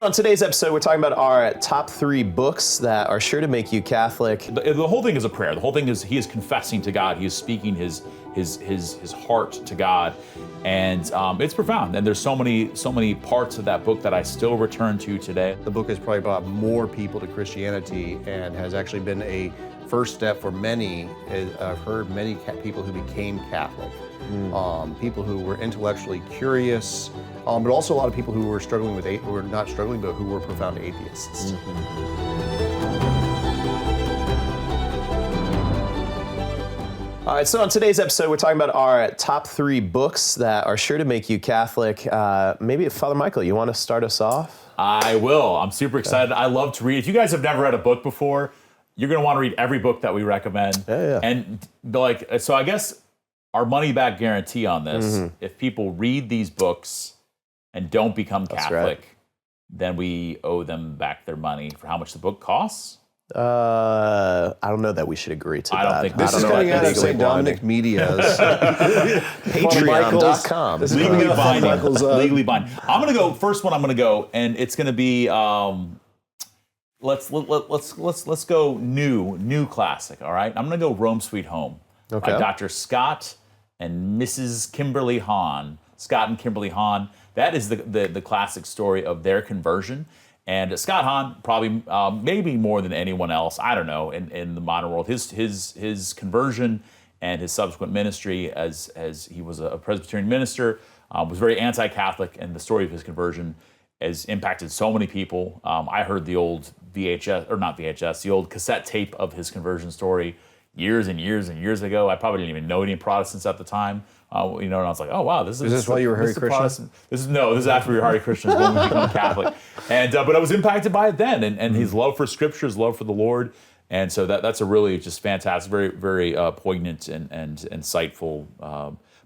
On today's episode, we're talking about our top 3 books that are sure to make you Catholic. The whole thing is a prayer. The whole thing is he is confessing to God. He is speaking his heart to God, and it's profound. And there's so many parts of that book that I still return to today. The book has probably brought more people to Christianity and has actually been a first step for many. I've heard many people who became Catholic, people who were intellectually curious, but also a lot of people who were struggling with, who were not struggling, but who were profound atheists. All right, so on today's episode, we're talking about our top 3 books that are sure to make you Catholic. Maybe, Father Michael, you want to start us off? I will. I'm super excited. I love to read. If you guys have never read a book before, you're going to want to read every book that we recommend. Yeah. And so I guess our money back guarantee on this, if people read these books and don't become Catholic, then we owe them back their money for how much the book costs. I don't know that we should agree to that. I don't think This is coming out of St. Dominic Media's. Patreon.com. Legally binding. Legally binding. I'm going to go, first one I'm going to go, and it's going to be, let's go new classic, all right? I'm going to go Rome Sweet Home by Dr. Scott and Mrs. Kimberly Hahn. Scott and Kimberly Hahn. That is the classic story of their conversion. And Scott Hahn, probably maybe more than anyone else, I don't know, in the modern world, his conversion and his subsequent ministry as he was a Presbyterian minister was very anti-Catholic, and the story of his conversion has impacted so many people. I heard the old the old cassette tape of his conversion story years and years and years ago. I probably didn't even know any Protestants at the time. And I was like, oh wow, this is. Is this why you were Hare Krishna? This is after we were Hare Krishnas when we became Catholic, and but I was impacted by it then, and his love for Scripture, his love for the Lord, and so that's a really just fantastic, very very poignant and insightful,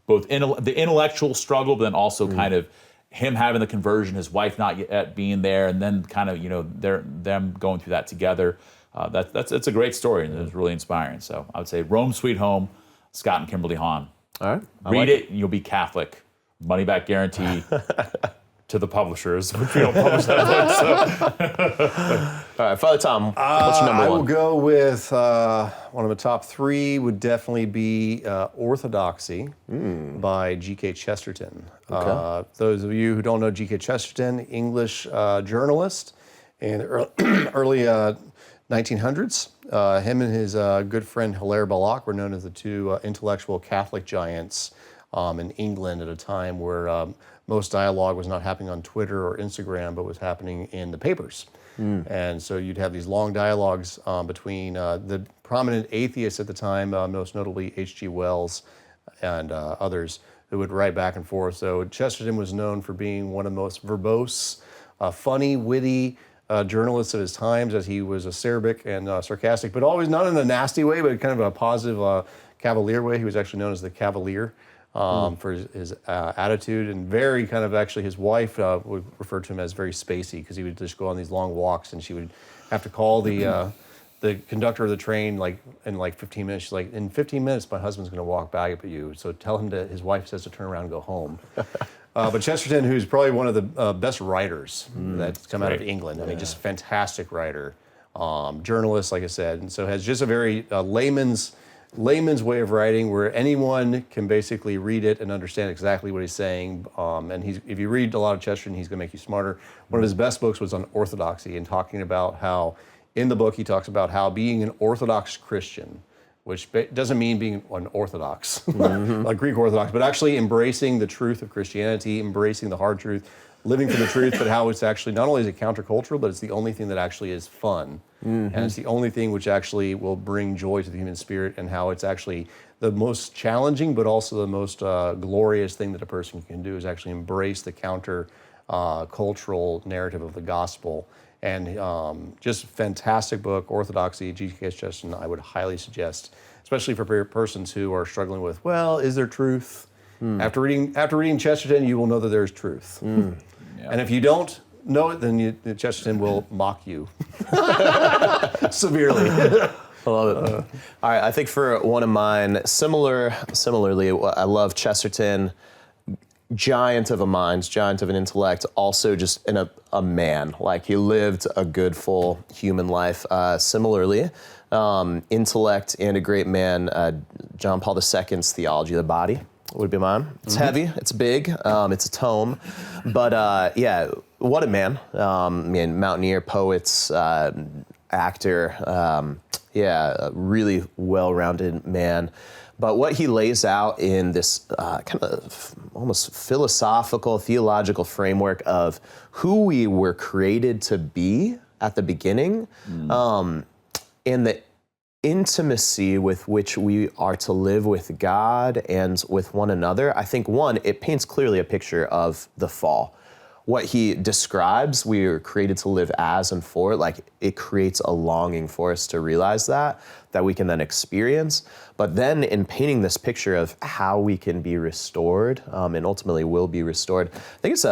both the intellectual struggle, but then also kind of him having the conversion, his wife not yet being there, and then kind of them going through that together. That's a great story, and it's really inspiring. So I would say Rome Sweet Home, Scott and Kimberly Hahn. All right. Read it, and you'll be Catholic. Money back guarantee to the publishers, which we don't publish that book. So. All right, Father Tom, what's your number 1? I will go with one of the top 3 would definitely be Orthodoxy by G.K. Chesterton. Those of you who don't know G.K. Chesterton, English journalist in the early 1900s. Him and his good friend Hilaire Belloc were known as the 2 intellectual Catholic giants in England at a time where most dialogue was not happening on Twitter or Instagram, but was happening in the papers. And so you'd have these long dialogues between the prominent atheists at the time, most notably H.G. Wells and others, who would write back and forth. So Chesterton was known for being one of the most verbose, funny, witty, journalist of his times, as he was acerbic and sarcastic, but always not in a nasty way, but kind of a positive cavalier way. He was actually known as the Cavalier for his attitude, and very kind of, actually his wife would refer to him as very spacey, because he would just go on these long walks, and she would have to call the conductor of the train in 15 minutes. She's like, in 15 minutes, my husband's going to walk back at you, so tell him his wife says to turn around and go home. But Chesterton, who's probably one of the best writers that's come out of England. I mean, just a fantastic writer, journalist, like I said, and so has just a very layman's way of writing, where anyone can basically read it and understand exactly what he's saying. And if you read a lot of Chesterton, he's going to make you smarter. One of his best books was on orthodoxy, and talking about how, in the book, he talks about how being an Orthodox Christian, which doesn't mean being an Orthodox, like Greek Orthodox, but actually embracing the truth of Christianity, embracing the hard truth, living for the truth, but how it's actually, not only is it countercultural, but it's the only thing that actually is fun. And it's the only thing which actually will bring joy to the human spirit, and how it's actually the most challenging, but also the most glorious thing that a person can do, is actually embrace the cultural narrative of the gospel. And just fantastic book, Orthodoxy, G.K. Chesterton, I would highly suggest, especially for persons who are struggling with, well, is there truth? After reading Chesterton, you will know that there's truth. And if you don't know it, then Chesterton will mock you severely. I love it. All right, I think for one of mine, similarly, I love Chesterton. giant of a mind, giant of an intellect, also just a man. Like, he lived a good, full human life. Similarly, intellect and a great man, John Paul II's Theology of the Body would be mine. It's heavy, it's big, it's a tome, but yeah, what a man. I mean, mountaineer, poet, actor, yeah, a really well-rounded man. But what he lays out in this kind of almost philosophical, theological framework of who we were created to be at the beginning, and the intimacy with which we are to live with God and with one another, I think, one, it paints clearly a picture of the fall. What he describes, we are created to live as and for, like, it creates a longing for us to realize that we can then experience. But then in painting this picture of how we can be restored, and ultimately will be restored, I think it's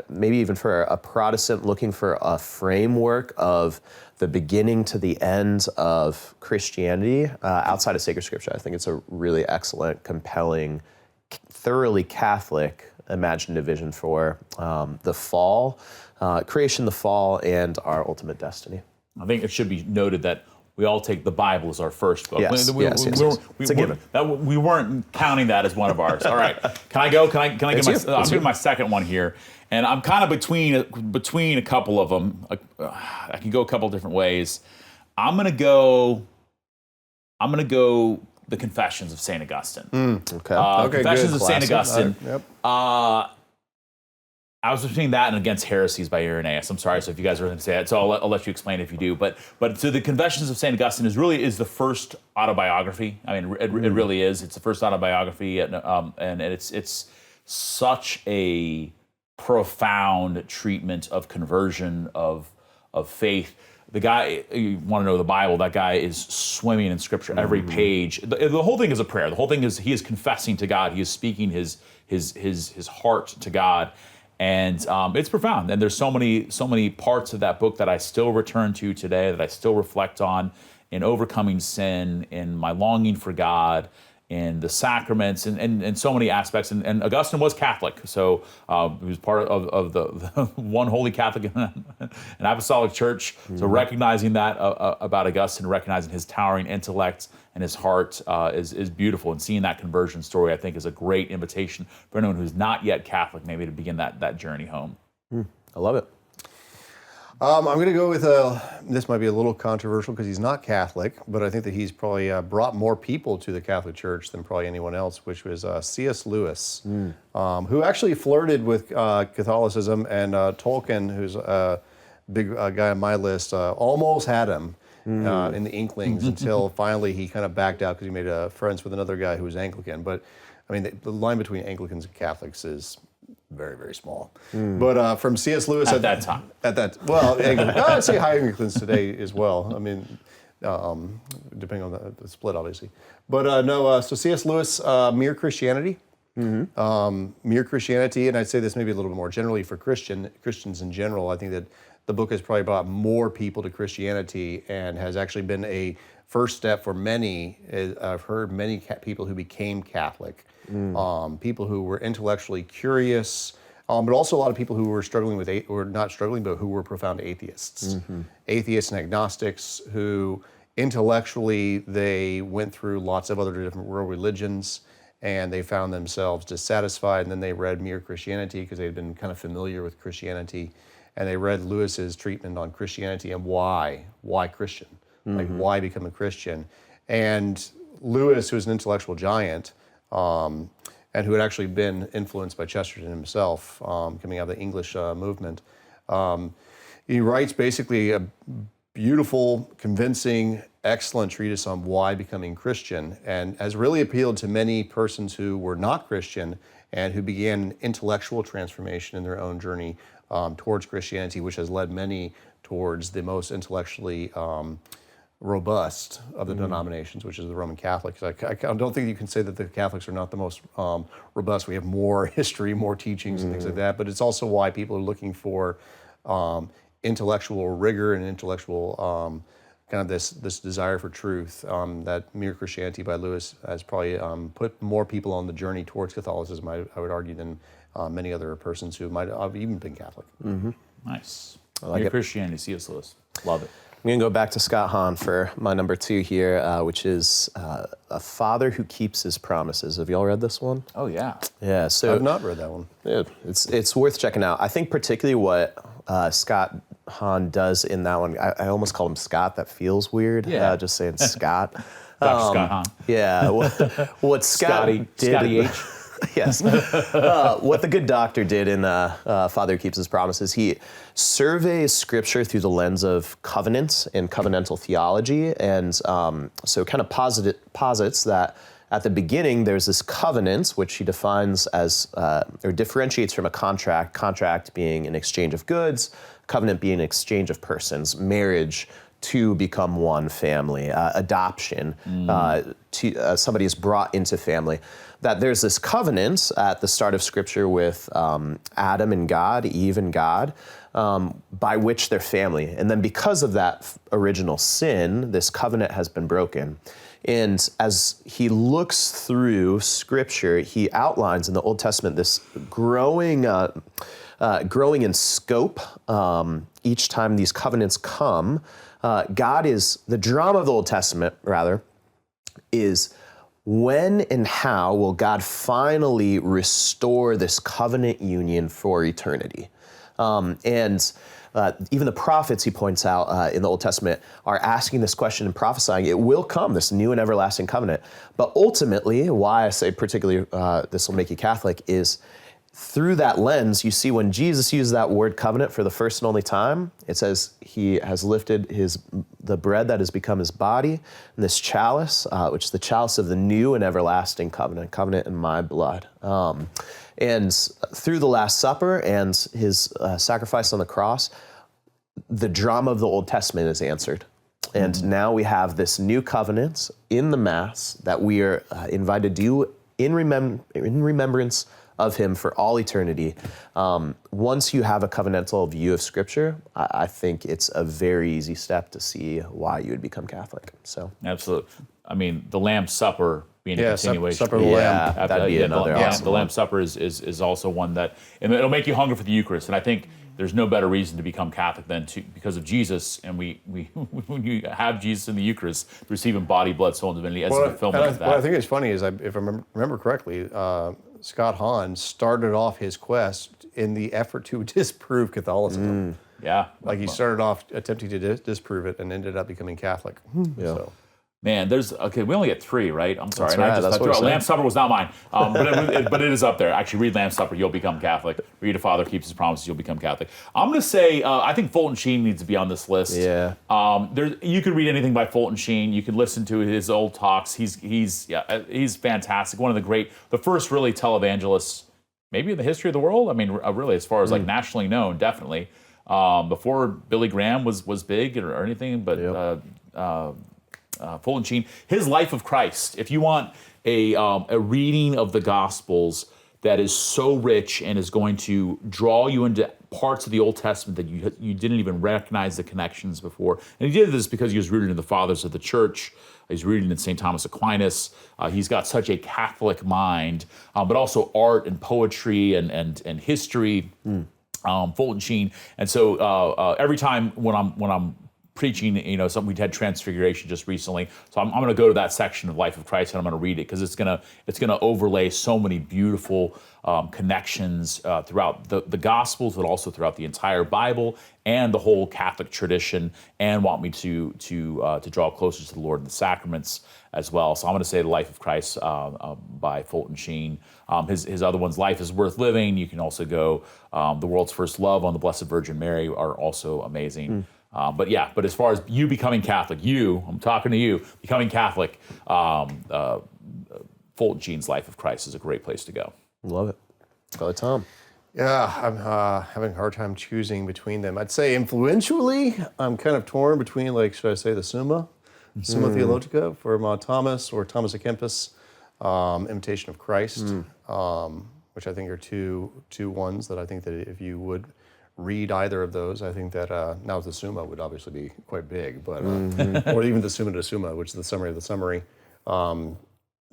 maybe even for a Protestant looking for a framework of the beginning to the end of Christianity outside of sacred scripture. I think it's a really excellent, compelling, thoroughly Catholic imaginative vision for the fall, creation, the fall, and our ultimate destiny. I think it should be noted that we all take the Bible as our first book. Yes, it's a given. We weren't counting that as one of ours. All right, can I go? Can I get my? I'm doing my second one here, and I'm kind of between a couple of them. I can go a couple different ways. I'm gonna go the Confessions of St. Augustine. Okay. Confessions of St. Augustine. Yep. I was between that and Against Heresies by Irenaeus. I'm sorry, so if you guys are going to say that, so I'll let you explain if you do. But so the Confessions of St. Augustine is the first autobiography. I mean, it really is. It's the first autobiography, and it's such a profound treatment of conversion, of faith. The guy, you want to know the Bible, that guy is swimming in Scripture. Every page. The whole thing is a prayer. The whole thing is he is confessing to God. He is speaking his heart to God. And it's profound. And there's so many parts of that book that I still return to today, that I still reflect on in overcoming sin, in my longing for God, in the sacraments, and so many aspects. And Augustine was Catholic, so he was part of the one holy Catholic and Apostolic Church. So recognizing that about Augustine, recognizing his towering intellect and his heart is beautiful. And seeing that conversion story, I think, is a great invitation for anyone who's not yet Catholic, maybe to begin that journey home. I love it. I'm going to go with, this might be a little controversial because he's not Catholic, but I think that he's probably brought more people to the Catholic Church than probably anyone else, which was C.S. Lewis, who actually flirted with Catholicism, and Tolkien, who's a big guy on my list, almost had him in the Inklings until finally he kind of backed out because he made friends with another guy who was Anglican. But, I mean, the line between Anglicans and Catholics is very, very small. But from C.S. Lewis At that time. Well, I'd say high Anglicans today as well. I mean, depending on the split, obviously. But so C.S. Lewis, Mere Christianity. Mere Christianity, and I'd say this maybe a little bit more generally for Christians in general. I think that the book has probably brought more people to Christianity and has actually been a first step for many. I've heard many people who became Catholic. People who were intellectually curious, but also a lot of people who were struggling with, or not struggling, but who were profound atheists. Atheists and agnostics who intellectually, they went through lots of other different world religions and they found themselves dissatisfied, and then they read Mere Christianity because they had been kind of familiar with Christianity, and they read Lewis's treatment on Christianity and why Christian, like why become a Christian. And Lewis, who was an intellectual giant, and who had actually been influenced by Chesterton himself, coming out of the English movement. He writes basically a beautiful, convincing, excellent treatise on why becoming Christian, and has really appealed to many persons who were not Christian and who began intellectual transformation in their own journey towards Christianity, which has led many towards the most intellectually robust of the denominations, which is the Roman Catholics. I don't think you can say that the Catholics are not the most robust. We have more history, more teachings, and things like that. But it's also why people are looking for intellectual rigor and intellectual kind of this desire for truth. That Mere Christianity by Lewis has probably put more people on the journey towards Catholicism, I would argue, than many other persons who might have even been Catholic. Nice. like Mere it. Christianity, C.S. Lewis. Love it. I'm going to go back to Scott Hahn for my number 2 here, which is A Father Who Keeps His Promises. Have y'all read this one? Oh, yeah. Yeah, so I've not read that one. yeah, it's worth checking out. I think particularly what Scott Hahn does in that one, I almost call him Scott. That feels weird. Yeah. Just saying Scott. Dr. Scott Hahn. Yeah, what Scott did. Scotty H. Yes. What the good doctor did in Father Who Keeps His Promises, he surveys Scripture through the lens of covenants and covenantal theology, and so kind of posits that at the beginning there's this covenant, which he defines as, or differentiates from a contract being an exchange of goods, covenant being an exchange of persons, marriage to become one family, adoption, somebody is brought into family. That there's this covenant at the start of Scripture with Adam and God, Eve and God, by which they're family. And then because of that original sin, this covenant has been broken. And as he looks through Scripture, he outlines in the Old Testament this growing in scope each time these covenants come. The drama of the Old Testament, rather, is when and how will God finally restore this covenant union for eternity? Even the prophets, he points out in the Old Testament, are asking this question and prophesying, it will come, this new and everlasting covenant. But ultimately, why I say particularly this will make you Catholic, is through that lens, you see when Jesus used that word covenant for the first and only time, it says he has lifted the bread that has become his body, and this chalice, which is the chalice of the new and everlasting covenant in my blood. And through the Last Supper and his sacrifice on the cross, the drama of the Old Testament is answered. And now we have this new covenant in the Mass that we are invited to do in remembrance of him for all eternity. Once you have a covenantal view of Scripture, I think it's a very easy step to see why you would become Catholic. So Absolutely. I mean, the Lamb's Supper being a continuation. Supper of the Lamb. That'd be another awesome The Lamb's Supper is also one that, and it'll make you hunger for the Eucharist. And I think there's no better reason to become Catholic than because of Jesus. And we when you have Jesus in the Eucharist, receiving body, blood, soul, and divinity as a fulfillment of that. What I think is funny is, if I remember correctly, Scott Hahn started off his quest in the effort to disprove Catholicism. Yeah. Like he started off attempting to disprove it and ended up becoming Catholic. Yeah. So. Man, we only get 3, right? I'm sorry. That's right, that's what we're saying. Lamb's Supper was not mine, but it is up there. Actually, read Lamb's Supper, you'll become Catholic. Read A Father Keeps His Promises, you'll become Catholic. I'm going to say, I think Fulton Sheen needs to be on this list. Yeah. You could read anything by Fulton Sheen. You can listen to his old talks. He's fantastic. One of the first really televangelists, maybe in the history of the world. I mean, really, as far as like nationally known, definitely. Before Billy Graham was big or anything, but. Fulton Sheen, his Life of Christ. If you want a reading of the Gospels that is so rich and is going to draw you into parts of the Old Testament that you didn't even recognize the connections before. And he did this because he was rooted in the fathers of the church. He's rooted in St. Thomas Aquinas. He's got such a Catholic mind, but also art and poetry and history. Fulton Sheen. And so every time when I'm preaching, something, we had Transfiguration just recently. So I'm going to go to that section of Life of Christ and I'm going to read it because it's going to overlay so many beautiful connections throughout the Gospels, but also throughout the entire Bible and the whole Catholic tradition, and want me to draw closer to the Lord in the sacraments as well. So I'm going to say The Life of Christ by Fulton Sheen. His other ones, Life is Worth Living. You can also go The World's First Love on the Blessed Virgin Mary are also amazing. But as far as you becoming Catholic, I'm talking to you, becoming Catholic, Fulton Sheen's Life of Christ is a great place to go. Love it. Brother Tom. Yeah, I'm having a hard time choosing between them. I'd say influentially, I'm kind of torn between, should I say the Summa Theologica for Thomas, or Thomas à Kempis, Imitation of Christ, which I think are two ones that I think that if you would read either of those. I think that now the Summa would obviously be quite big, but or even the Summa de Summa, which is the summary of the summary.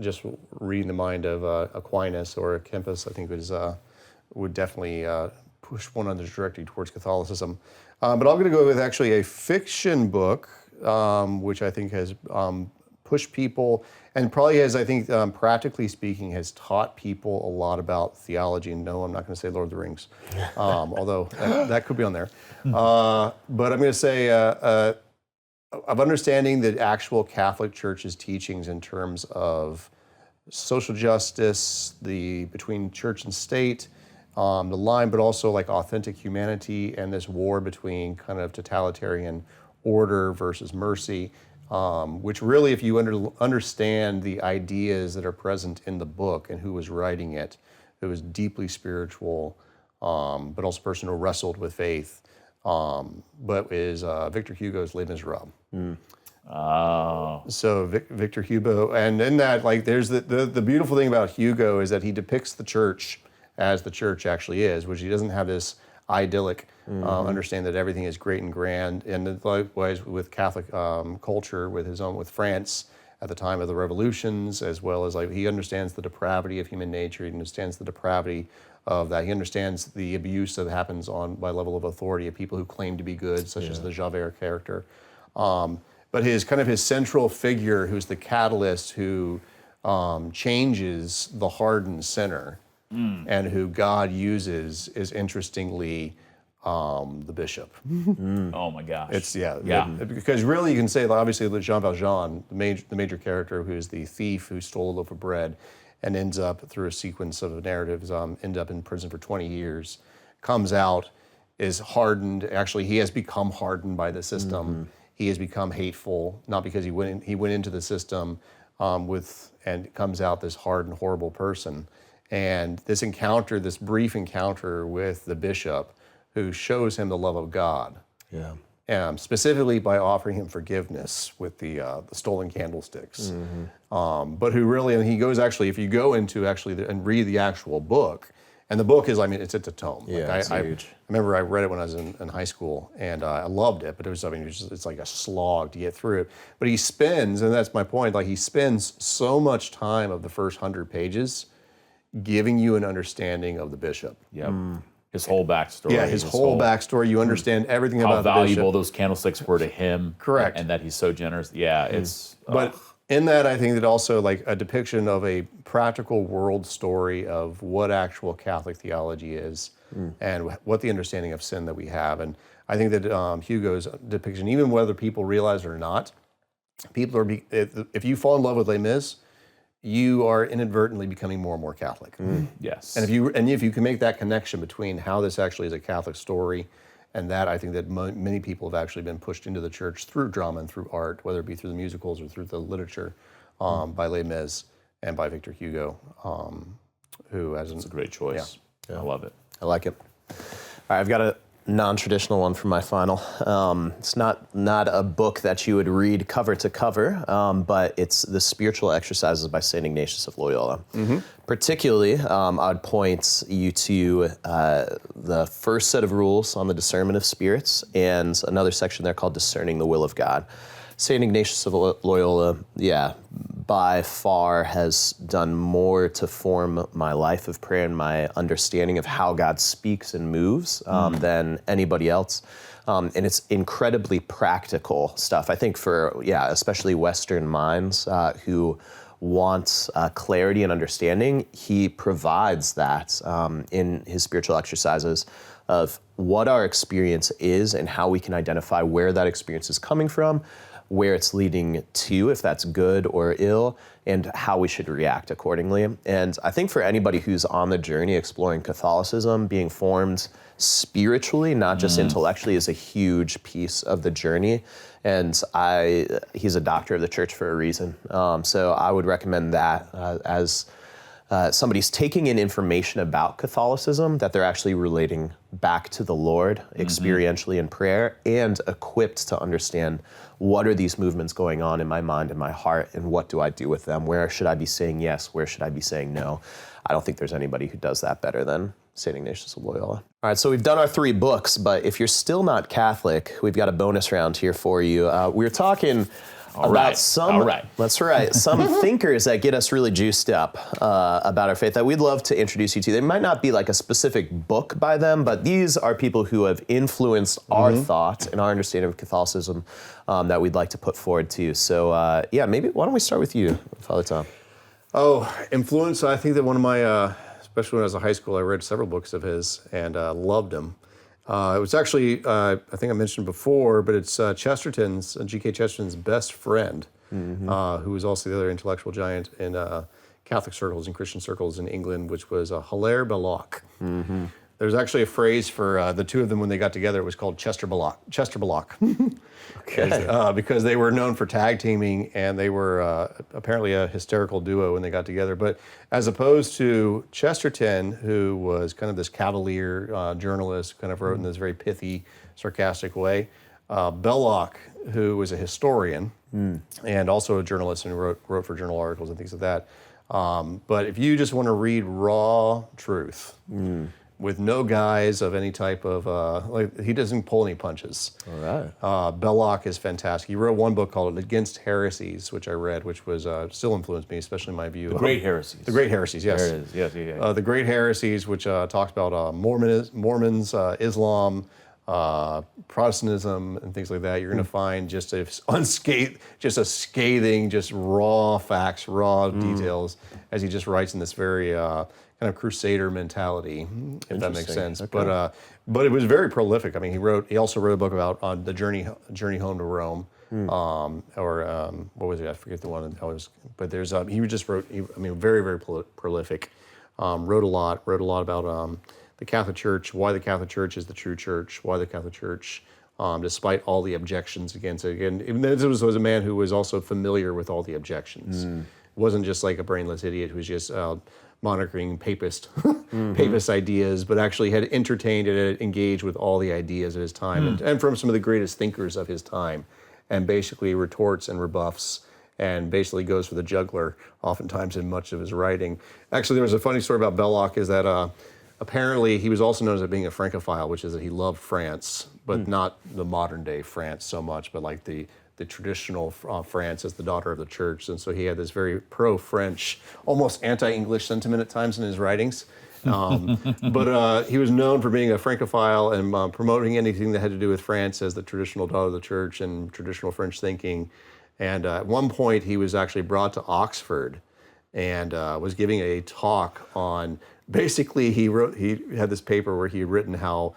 Just reading the mind of Aquinas or Kempis, I think would definitely push one on the trajectory towards Catholicism. But I'm going to go with actually a fiction book, which I think has pushed people, and probably has, I think, practically speaking, has taught people a lot about theology. And no, I'm not going to say Lord of the Rings, although that could be on there. But I'm going to say of understanding the actual Catholic Church's teachings in terms of social justice, between church and state, the line, but also like authentic humanity and this war between kind of totalitarian order versus mercy, which really, if you understand the ideas that are present in the book and who was writing it, it was deeply spiritual, but also a person who wrestled with faith, but is Victor Hugo's Les Miserables. Oh. So Victor Hugo, and in that, like, there's the beautiful thing about Hugo is that he depicts the church as the church actually is, which he doesn't have this idyllic understand that everything is great and grand, and likewise with Catholic culture, with France at the time of the revolutions, as well as like he understands the depravity of human nature, he understands the depravity of that, he understands the abuse that happens by level of authority of people who claim to be good, such as the Javert character. But his central figure, who's the catalyst, who changes the hardened sinner, and who God uses, is interestingly the bishop. Oh my gosh! It's because really you can say, obviously, Jean Valjean, the major character, who is the thief who stole a loaf of bread, and ends up through a sequence of narratives, end up in prison for 20 years, comes out, is hardened. Actually, he has become hardened by the system. He has become hateful, not because he went into the system and comes out this hard and horrible person. And this brief encounter with the bishop, who shows him the love of God, specifically by offering him forgiveness with the stolen candlesticks. But who really, and he goes actually, if you go into and read the actual book, and the book is, it's a tome. Yeah, it's huge. I remember I read it when I was in high school, and I loved it, but it's like a slog to get through it. But he spends, and that's my point, like he spends so much time of the first 100 pages giving you an understanding of the bishop. Yep. His whole backstory. Yeah, his whole backstory. You understand everything about the bishop. How valuable those candlesticks were to him. Correct. And that he's so generous. Yeah, it's... But in that, I think that also like a depiction of a practical world story of what actual Catholic theology is and what the understanding of sin that we have. And I think that Hugo's depiction, even whether people realize it or not, if you fall in love with Les Mis, you are inadvertently becoming more and more Catholic. Yes. And if you can make that connection between how this actually is a Catholic story, and that, I think that many people have actually been pushed into the church through drama and through art, whether it be through the musicals or through the literature, by Les Mis and by Victor Hugo, who has It's a great choice. Yeah. I love it. I like it. All right, I've got a non-traditional one for my final. It's not a book that you would read cover to cover, but it's The Spiritual Exercises by St. Ignatius of Loyola. Particularly, I'd point you to the first set of rules on the discernment of spirits and another section there called Discerning the Will of God. St. Ignatius of Loyola, by far has done more to form my life of prayer and my understanding of how God speaks and moves than anybody else. And it's incredibly practical stuff. I think for, especially Western minds who want clarity and understanding, he provides that in his spiritual exercises of what our experience is and how we can identify where that experience is coming from, where it's leading to, if that's good or ill, and how we should react accordingly. And I think for anybody who's on the journey exploring Catholicism, being formed spiritually, not just intellectually, is a huge piece of the journey. And he's a doctor of the church for a reason. So I would recommend that as somebody's taking in information about Catholicism that they're actually relating back to the Lord experientially in prayer, and equipped to understand what are these movements going on in my mind and my heart, and what do I do with them? Where should I be saying yes? Where should I be saying no? I don't think there's anybody who does that better than St. Ignatius of Loyola. All right, so we've done our 3 books, but if you're still not Catholic, we've got a bonus round here for you. We're talking about some thinkers that get us really juiced up about our faith that we'd love to introduce you to. They might not be like a specific book by them, but these are people who have influenced our thought and our understanding of Catholicism that we'd like to put forward to you. So maybe why don't we start with you, Father Tom? Oh, influence. I think that one of my, especially when I was in high school, I read several books of his and loved him. It was actually, I think I mentioned before, but it's G.K. Chesterton's best friend, who was also the other intellectual giant in Catholic circles and Christian circles in England, which was Hilaire Belloc. There's actually a phrase for the two of them when they got together. It was called Chester Belloc. Because they were known for tag teaming, and they were apparently a hysterical duo when they got together. But as opposed to Chesterton, who was kind of this cavalier journalist, kind of wrote in this very pithy, sarcastic way, Belloc, who was a historian and also a journalist and wrote for journal articles and things like that. But if you just want to read raw truth, with no guise of any type of, he doesn't pull any punches. All right. Belloc is fantastic. He wrote one book called Against Heresies, which I read, which was still influenced me, especially in my view. The Great Heresies. The Great Heresies, yes. There it is, yes, yeah. The Great Heresies, which talks about Mormons, Islam, Protestantism, and things like that. You're going to find just a scathing, just raw facts, raw details, as he just writes in this very kind of crusader mentality, if that makes sense. Okay. But it was very prolific. I mean, he also wrote a book about the journey home to Rome, what was it? I forget the one that was. But there's he just wrote. Very very prolific. Wrote a lot about the Catholic Church, why the Catholic Church is the true church, why the Catholic Church, despite all the objections against it. Again, even this was a man who was also familiar with all the objections. It wasn't just like a brainless idiot who was just monitoring papist ideas, but actually had entertained and had engaged with all the ideas of his time and from some of the greatest thinkers of his time, and basically retorts and rebuffs and basically goes for the jugular oftentimes in much of his writing. Actually, there was a funny story about Belloc is that apparently he was also known as being a Francophile, which is that he loved France, but not the modern day France so much, but like the traditional France as the daughter of the church. And so he had this very pro-French, almost anti-English sentiment at times in his writings. But he was known for being a Francophile and promoting anything that had to do with France as the traditional daughter of the church and traditional French thinking. And at one point he was actually brought to Oxford and was giving a talk on, basically he had this paper where he had written how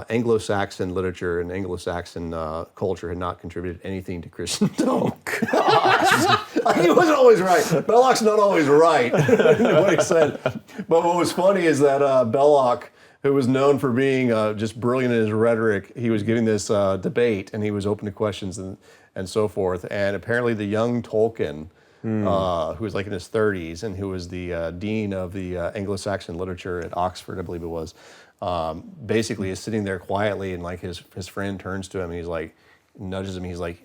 Anglo-Saxon literature and Anglo-Saxon culture had not contributed anything to Christendom. He wasn't always right. Belloc's not always right in what he said. But what was funny is that Belloc, who was known for being just brilliant in his rhetoric, he was giving this debate and he was open to questions and so forth. And apparently the young Tolkien, who was like in his 30s and who was the dean of the Anglo-Saxon literature at Oxford, I believe it was, basically is sitting there quietly, and like his friend turns to him and he's like, nudges him, he's like,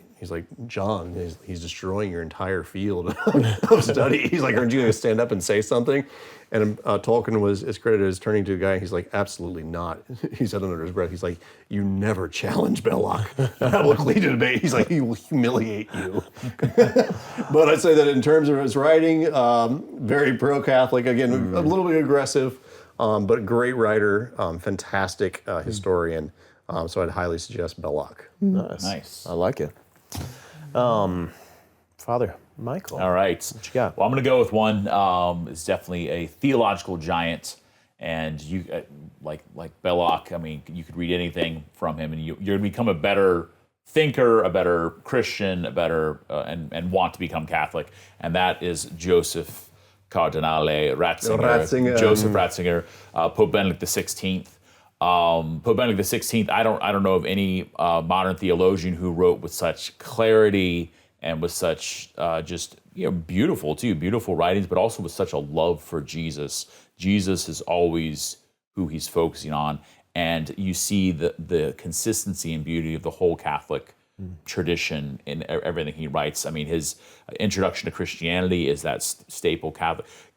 John, he's destroying your entire field of study. He's like, aren't you going to stand up and say something? And Tolkien is credited as turning to a guy, and he's like, absolutely not. He said under his breath, he's like, you never challenge Belloc. That will lead to debate. He's like, he will humiliate you. But I'd say that in terms of his writing, very pro-Catholic, again, a little bit aggressive, but great writer, fantastic historian. So I'd highly suggest Belloc. Nice. I like it. Father Michael. All right. What you got? Well, I'm going to go with one. It's definitely a theological giant, and you like Belloc. I mean, you could read anything from him, and you're going to become a better thinker, a better Christian, a better and want to become Catholic. And that is Joseph Cardinale Ratzinger. Joseph Ratzinger, Pope Benedict XVI. Pope Benedict XVI, I don't know of any modern theologian who wrote with such clarity and with such beautiful writings, but also with such a love for Jesus. Jesus is always who he's focusing on, and you see the consistency and beauty of the whole Catholic tradition in everything he writes. I mean, his Introduction to Christianity is that staple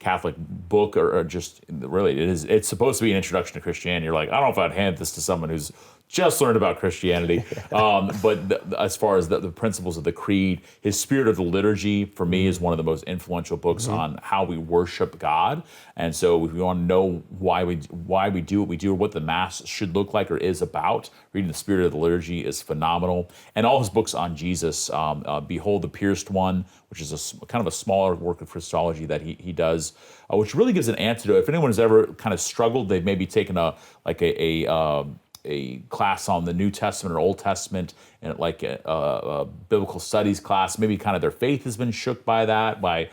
Catholic book, or just really it's supposed to be an introduction to Christianity. You're like, I don't know if I'd hand this to someone who's just learned about Christianity. But as far as the principles of the creed, his Spirit of the Liturgy, for me, is one of the most influential books on how we worship God. And so if we want to know why we do what we do, or what the Mass should look like or is about, reading the Spirit of the Liturgy is phenomenal. And all his books on Jesus, Behold the Pierced One, which is kind of a smaller work of Christology that he does, which really gives an antidote. If anyone has ever kind of struggled, they've maybe taken a class on the New Testament or Old Testament, and like a biblical studies class, maybe kind of their faith has been shook by that, by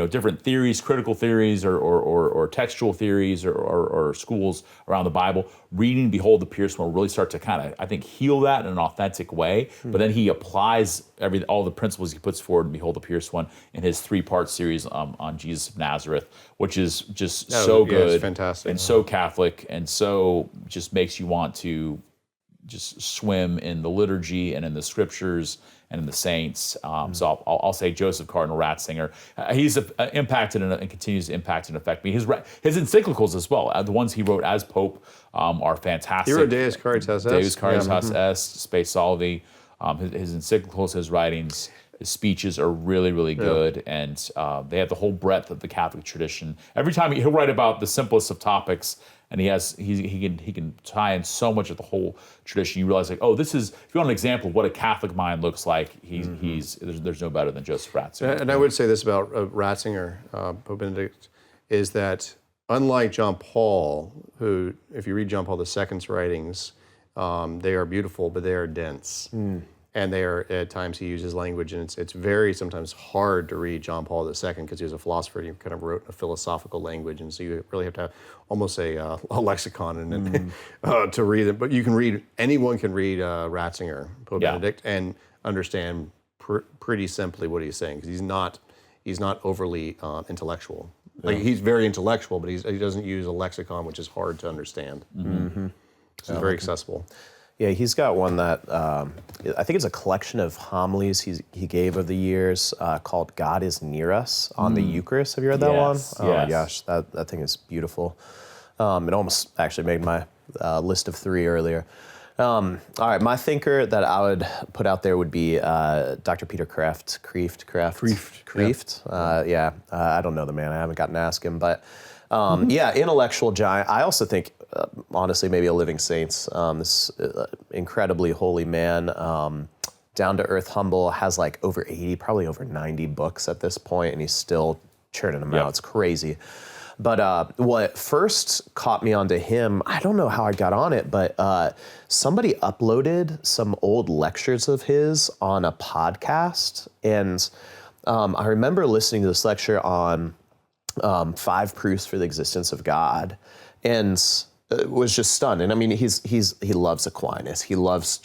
different theories, critical theories, or textual theories, or schools around the Bible. Reading Behold the Pierced One will really start to kind of, I think, heal that in an authentic way. But then he applies all the principles he puts forward in Behold the Pierced One in his 3-part series on Jesus of Nazareth, which is just so good, it's fantastic, and so Catholic, and so just makes you want to just swim in the liturgy and in the scriptures and in the saints. So I'll say Joseph Cardinal Ratzinger. He's impacted and continues to impact and affect me. His encyclicals as well, the ones he wrote as Pope, are fantastic. He wrote Deus Caritas Est. Deus Caritas Est, Spe Salvi. His encyclicals, his writings, his speeches are really, really good, and they have the whole breadth of the Catholic tradition. Every time he'll write about the simplest of topics, and he can tie in so much of the whole tradition. You realize, like, oh, this is, if you want an example of what a Catholic mind looks like, there's no better than Joseph Ratzinger. And I would say this about Ratzinger, Pope Benedict, is that unlike John Paul, who, if you read John Paul II's writings, they are beautiful, but they are dense. And they are, at times he uses language, and it's very sometimes hard to read John Paul II because he was a philosopher. He kind of wrote in a philosophical language, and so you really have to have almost a lexicon to read it. But anyone can read Ratzinger, Pope Benedict, and understand pretty simply what he's saying, because he's not overly intellectual. Like, he's very intellectual, but he doesn't use a lexicon, which is hard to understand. So it's very accessible. Yeah, he's got one that I think it's a collection of homilies he gave over the years called "God is Near Us" on the Eucharist. Have you read that one? Oh my gosh, that thing is beautiful. It almost actually made my list of 3 earlier. All right, my thinker that I would put out there would be Dr. Peter Kreeft. I don't know the man. I haven't gotten to ask him, but intellectual giant. I also think, honestly, maybe a living saint. This incredibly holy man, down to earth, humble, has like over 80, probably over 90 books at this point, and he's still churning them out. It's crazy. But what first caught me onto him, I don't know how I got on it, but somebody uploaded some old lectures of his on a podcast. And I remember listening to this lecture on 5 proofs for the existence of God, and was just stunned. And I mean, he loves Aquinas, he loves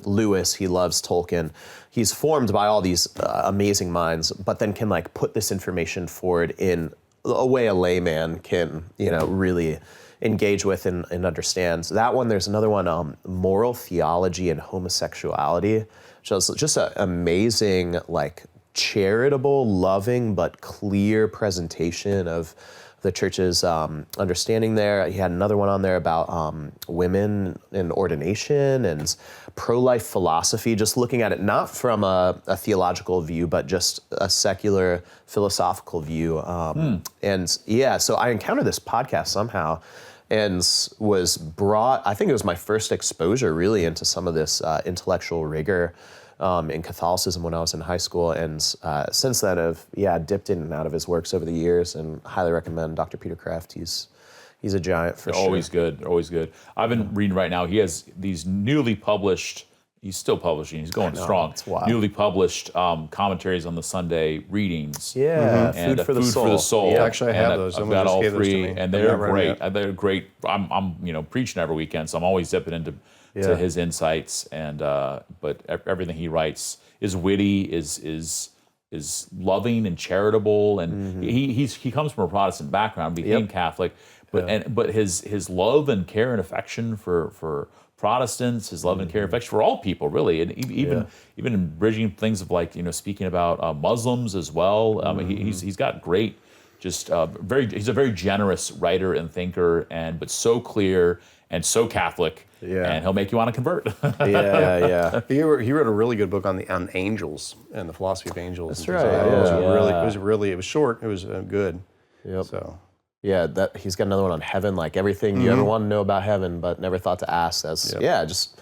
Lewis, he loves Tolkien. He's formed by all these amazing minds, but then can like put this information forward in a way a layman can, really engage with and understand. So that one, there's another one, Moral Theology and Homosexuality, which is just an amazing, like, charitable, loving, but clear presentation of the church's understanding there. He had another one on there about women in ordination and pro-life philosophy, just looking at it not from a theological view, but just a secular philosophical view. So I encountered this podcast somehow and was brought, I think it was my first exposure really into some of this intellectual rigor in Catholicism when I was in high school, and since then I've dipped in and out of his works over the years, and highly recommend Dr. Peter Kreeft. He's a giant for sure. Always good. I've been reading right now. He has these newly published. He's still publishing. He's going strong. It's wild. Newly published commentaries on the Sunday readings. Yeah, and Food for the Soul. Yeah, actually, I have those. I've got all 3, and they're great. Yet. They're great. I'm preaching every weekend, so I'm always dipping into to his insights, and but everything he writes is witty, is loving and charitable, and he comes from a Protestant background, became Catholic, but his love and care and affection for Protestants, his love and care, affection for all people, really, and even in bridging things of like speaking about Muslims as well. He's got great, just he's a very generous writer and thinker, but so clear and so Catholic. Yeah. And he'll make you want to convert. Yeah. He wrote a really good book on angels and the philosophy of angels. That's and things right, like that. yeah. It was short. It was good. Yep. So. Yeah, he's got another one on heaven, like everything you ever want to know about heaven, but never thought to ask. That's just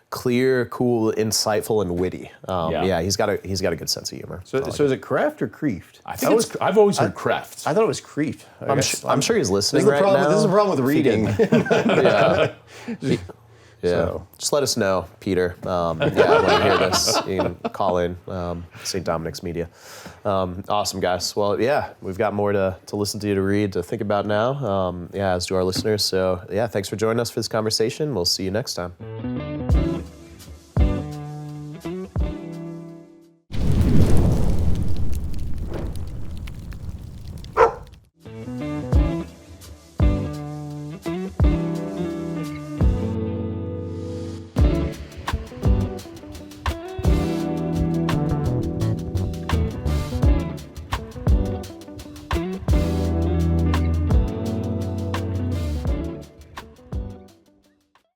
clear, cool, insightful, and witty. He's got a good sense of humor. So is it Kraft or Kreeft? I've always heard Kreft. I thought it was Kreeft. I'm sure he's listening right now. This is the problem with reading. So just let us know, Peter. When you hear this, you can call in St. Dominic's Media. Awesome, guys. Well, we've got more to listen to, read, to think about now, as do our listeners. So, thanks for joining us for this conversation. We'll see you next time.